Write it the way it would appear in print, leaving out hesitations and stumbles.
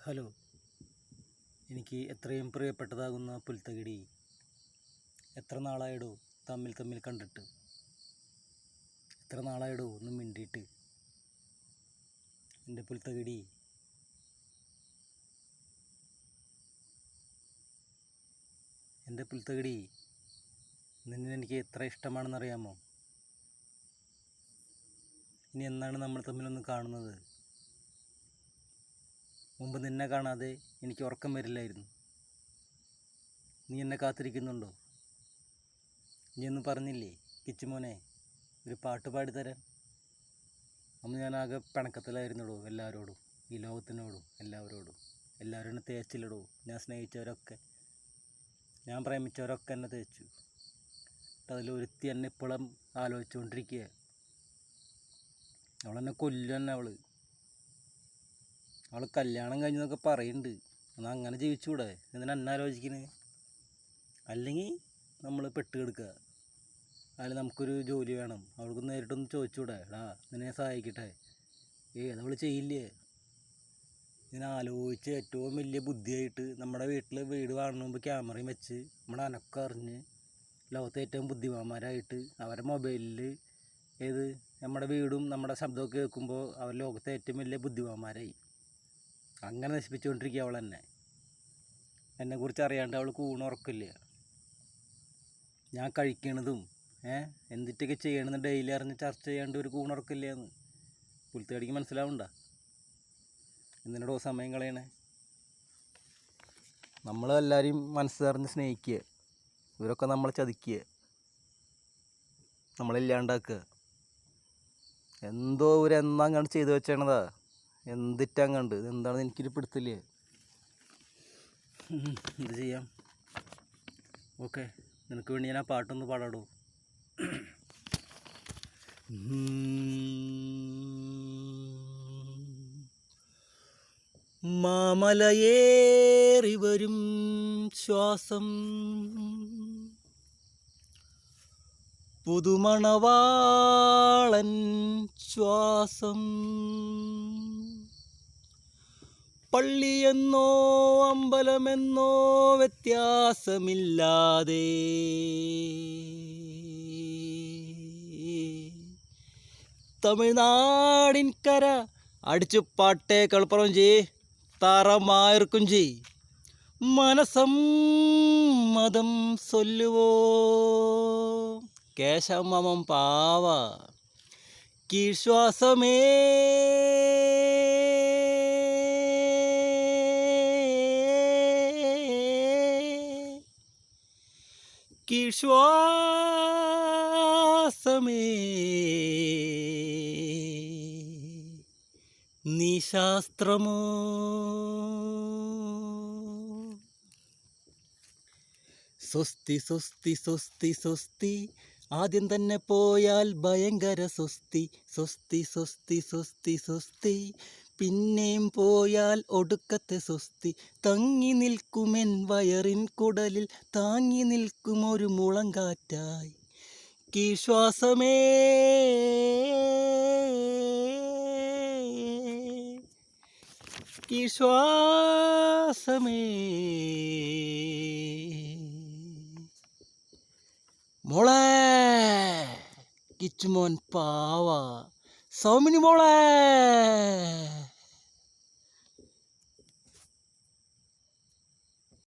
Hello, എനിക്ക് എത്രയും പ്രിയപ്പെട്ടതാകുന്ന പുൽത്തകിടി, എത്ര നാളായിടോ തമ്മിൽ തമ്മിൽ കണ്ടിട്ട്, എത്ര നാളായിടോ ഒന്ന് മിണ്ടിയിട്ട്. എൻ്റെ പുൽത്തകിടി, എൻ്റെ പുൽത്തകിടി, നിന്നെ എനിക്ക് എത്ര ഇഷ്ടമാണെന്നറിയാമോ? ഇനി എന്നാണ് നമ്മൾ തമ്മിലൊന്ന് കാണുന്നത്? മുമ്പ് നിന്നെ കാണാതെ എനിക്ക് ഉറക്കം വരില്ലായിരുന്നു. നീ എന്നെ കാത്തിരിക്കുന്നുണ്ടോ? നീ ഒന്നും പറഞ്ഞില്ലേ, കിച്ചുമോനെ ഒരു പാട്ട് പാടിത്തരാൻ? അന്ന് ഞാനാകെ പിണക്കത്തിലായിരുന്നുള്ളൂ എല്ലാവരോടും, ഈ ലോകത്തിനോടും എല്ലാവരോടും. എല്ലാവരും എന്നെ തേച്ചിലിടൂ. ഞാൻ സ്നേഹിച്ചവരൊക്കെ, ഞാൻ പ്രേമിച്ചവരൊക്കെ എന്നെ തേച്ചു. അതിലൊരുത്തി എന്നെ ഇപ്പോഴും ആലോചിച്ചുകൊണ്ടിരിക്കുക. അവളെന്നെ കൊല്ലുന്നെ. അവൾ കല്യാണം കഴിഞ്ഞതൊക്കെ പറയുന്നുണ്ട്. എന്നാൽ അങ്ങനെ ജീവിച്ചുകൂടെ? എന്തിനാ എന്നെ ആലോചിക്കുന്നത്? അല്ലെങ്കിൽ നമ്മൾ പെട്ട് കിടക്കുക. അതിൽ നമുക്കൊരു ജോലി വേണം. അവൾക്ക് നേരിട്ടൊന്ന് ചോദിച്ചുകൂടെ, എടാ നിന്നെ സഹായിക്കട്ടെ? അതവൾ ചെയ്യില്ലേ? ഇതിനാലോചിച്ച് ഏറ്റവും വലിയ ബുദ്ധിയായിട്ട് നമ്മുടെ വീട് കാണുന്ന മുമ്പ് ക്യാമറയും വെച്ച് നമ്മുടെ അനക്കം അറിഞ്ഞ് ലോകത്തെ ഏറ്റവും ബുദ്ധിമാന്മാരായിട്ട് അവരുടെ മൊബൈലിൽ നമ്മുടെ വീടും നമ്മുടെ ശബ്ദമൊക്കെ കേൾക്കുമ്പോൾ അവർ ലോകത്തെ ഏറ്റവും വലിയ ബുദ്ധിമാന്മാരായി. അങ്ങനെ നശിപ്പിച്ചുകൊണ്ടിരിക്കുക അവൾ എന്നെക്കുറിച്ച് അറിയാണ്ട് അവൾ കൂണുറക്കില്ല. ഞാൻ കഴിക്കണതും എന്തിട്ടൊക്കെ ചെയ്യണമെന്ന് ഡെയിലി അറിഞ്ഞ് ചർച്ച ചെയ്യാണ്ട് ഒരു കൂണുറക്കില്ല എന്ന് പുൽത്തടിക്ക് മനസ്സിലാവണ്ട. എന്തിനോടോ സമയം കളയണേ? നമ്മളെല്ലാവരെയും മനസ്സറിഞ്ഞ് സ്നേഹിക്കുക, ഇവരൊക്കെ നമ്മളെ ചതിക്കുക, നമ്മളില്ലാണ്ടാക്കുക. എന്തോ എന്നാങ്ങാണ്ട് ചെയ്തു വെച്ചേണതാ, എന്തിട്ടങ്ങണ്ട് എന്താണെന്ന് എനിക്കൊരു പിടുത്തില്ലേ. എന്ത് ചെയ്യാം? ഓക്കെ, നിനക്ക് വേണ്ടി ഞാൻ ആ പാട്ടൊന്ന് പാടാടോ. മാമലയേറി വരും ശ്വാസം, പുതുമണവാളൻ ശ്വാസം, പള്ളിയെന്നോ അമ്പലമെന്നോ വ്യത്യാസമില്ലാതെ തമിഴ്നാടിൻ കര അടിച്ചു പാട്ടേ കളുപ്പുറം ചെയ് തറമായിരിക്കും ചെയ് മനസമ്മതം സൊല്ലുവോ കേശവമാമൻ പാവ കീഴ്ശ്വാസമേ കീഴ്ശ്വാസമേ നീ ശാസ്ത്രമോ? സ്വസ്തി സ്വസ്തി സ്വസ്തി സ്വസ്തി, ആദ്യം തന്നെ പോയാൽ ഭയങ്കര സ്വസ്തി. സ്വസ്തി സ്വസ്തി സ്വസ്തി സ്വസ്തി, പിന്നെയും പോയാൽ ഒടുക്കത്തെ സ്വസ്തി. തങ്ങി നിൽക്കുമെൻ വയറിൻ കുടലിൽ, താങ്ങി നിൽക്കുമൊരു മുളങ്കാറ്റായി കീഴ്ശ്വാസമേ കീഴ്ശ്വാസമേ. മോളെ കിച്ചുമോൻ പാവ, സൗമിനി മോളെ.